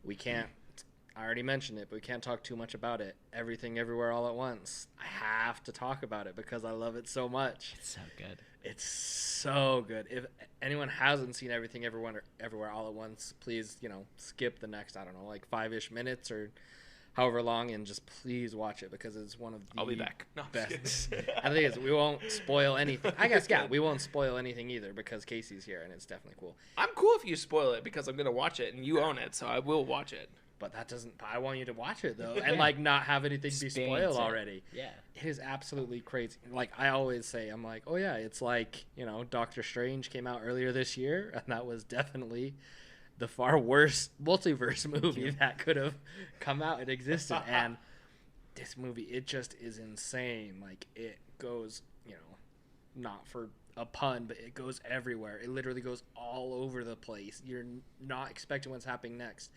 we can't. I already mentioned it, but we can't talk too much about it. Everything, Everywhere, All at Once. I have to talk about it because I love it so much. It's so good. It's so good. If anyone hasn't seen Everything, Everywhere, All at Once, please, skip the next, I don't know, like 5-ish minutes or however long, and just please watch it because it's one of the I'll be back. No, best. And the thing is, we won't spoil anything. I guess, yeah, we won't spoil anything either because Casey's here and it's definitely cool. I'm cool if you spoil it because I'm going to watch it and you own it, so I will watch it. But that doesn't. I want you to watch it though, and not have anything be spoiled already. Yeah, it is absolutely crazy. Like I always say, I'm like, oh yeah, it's like Doctor Strange came out earlier this year, and that was definitely the far worst multiverse movie that could have come out and existed. And this movie, it just is insane. Like it goes, not for a pun, but it goes everywhere. It literally goes all over the place. You're not expecting what's happening next.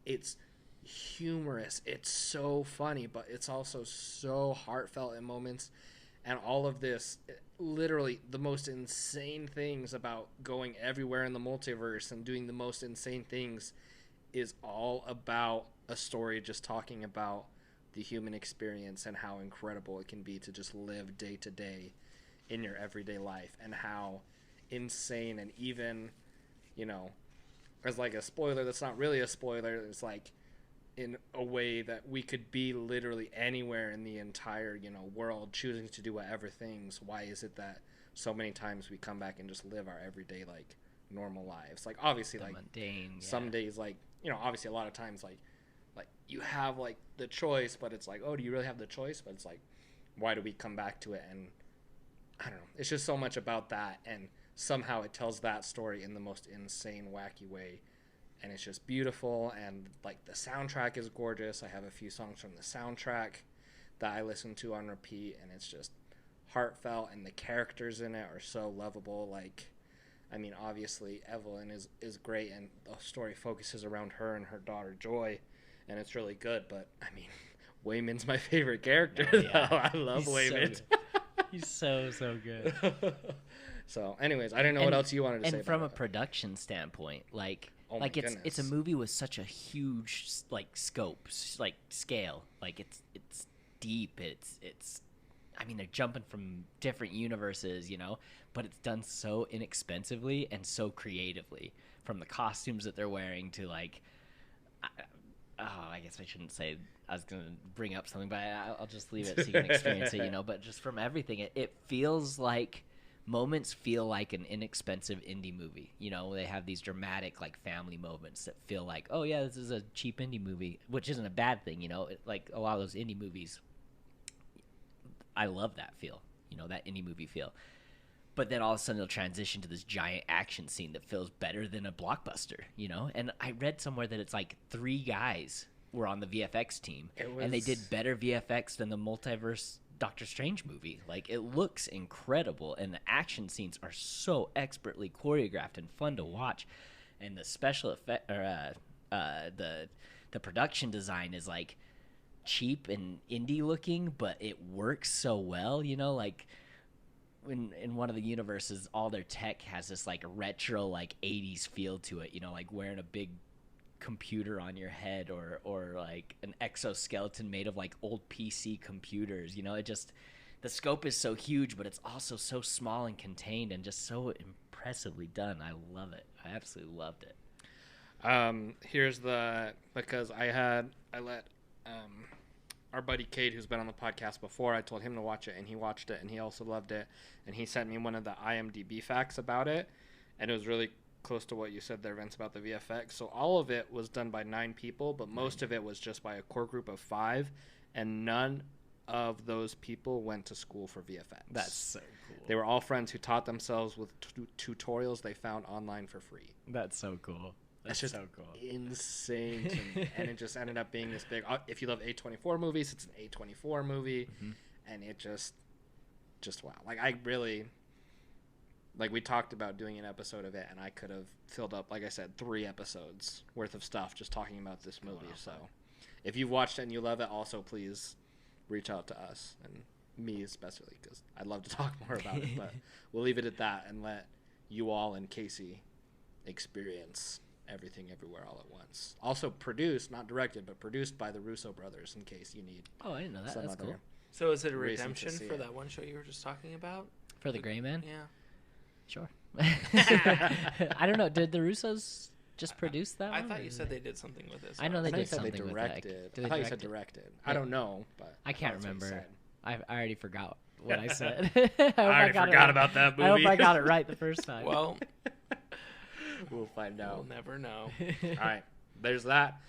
It's humorous, it's so funny, but it's also so heartfelt in moments, and all of this, literally the most insane things about going everywhere in the multiverse and doing the most insane things is all about a story just talking about the human experience and how incredible it can be to just live day to day in your everyday life, and how insane, and even as like a spoiler that's not really a spoiler, it's like in a way that we could be literally anywhere in the entire world choosing to do whatever things. Why is it that so many times we come back and just live our everyday like normal lives? Like obviously like mundane, some days, like obviously a lot of times like you have like the choice, but it's like, oh, do you really have the choice? But it's like, why do we come back to it? And I don't know, it's just so much about that, and somehow it tells that story in the most insane, wacky way. And it's just beautiful, and like the soundtrack is gorgeous. I have a few songs from the soundtrack that I listen to on repeat, and it's just heartfelt, and the characters in it are so lovable. Like, I mean, obviously Evelyn is great, and the story focuses around her and her daughter Joy, and it's really good. But I mean, Wayman's my favorite character. Oh, yeah. I love Wayman. He's so good. So, anyways, I didn't know what else you wanted to say. And from a about it. production standpoint, Oh my goodness. it's a movie with such a huge like scope, like scale. Like it's deep. It's I mean, they're jumping from different universes, but it's done so inexpensively and so creatively. From the costumes that they're wearing to like, I guess I shouldn't say. I was gonna bring up something, but I'll just leave it so you can experience it, But just from everything, it feels like. Moments feel like an inexpensive indie movie. They have these dramatic like family moments that feel like, oh yeah, this is a cheap indie movie, which isn't a bad thing. Like a lot of those indie movies, I love that feel, that indie movie feel. But then all of a sudden they'll transition to this giant action scene that feels better than a blockbuster, And I read somewhere that it's like 3 guys were on the VFX team, and they did better VFX than the multiverse Doctor Strange movie. Like, it looks incredible, and the action scenes are so expertly choreographed and fun to watch, and the special effect, or the production design is like cheap and indie looking, but it works so well. Like in one of the universes, all their tech has this like retro like 80s feel to it. Like wearing a big computer on your head, or like an exoskeleton made of like old PC computers. It just, the scope is so huge, but it's also so small and contained and just so impressively done. I love it. I absolutely loved it. Because I let our buddy Cade, who's been on the podcast before, I told him to watch it, and he watched it, and he also loved it, and he sent me one of the IMDb facts about it, and it was really close to what you said there, Vince, about the VFX. So all of it was done by 9 people, but most of it was just by a core group of 5, and none of those people went to school for VFX. That's so cool. They were all friends who taught themselves with tutorials they found online for free. That's so cool. That's just so cool. Insane to me. And it just ended up being this big, if you love A24 movies, it's an A24 movie. Mm-hmm. And it just wow. Like, I really, like, we talked about doing an episode of it, and I could have filled up, like I said, 3 episodes worth of stuff just talking about this movie. So if you've watched it and you love it, also please reach out to us, and me especially, because I'd love to talk more about it. But we'll leave it at that and let you all and Casey experience Everything Everywhere All at Once. Also produced, not directed, but produced by the Russo brothers. In case you need Oh, I didn't know that. some That's other cool. So is it a reason to redemption see for it. that one show you were just talking about? For the Gray Man? Yeah. Sure. I don't know. Did the Russos just produce that I one? thought or you did said they did something with this. I know I they thought you did said they something with that. directed. Did I they thought you said direct directed. I don't know, but I can't that's what you remember. said. I already forgot what I said. I already forgot about that movie. I hope I got it right the first time. Well, We'll find we'll out. never know. All right, there's that.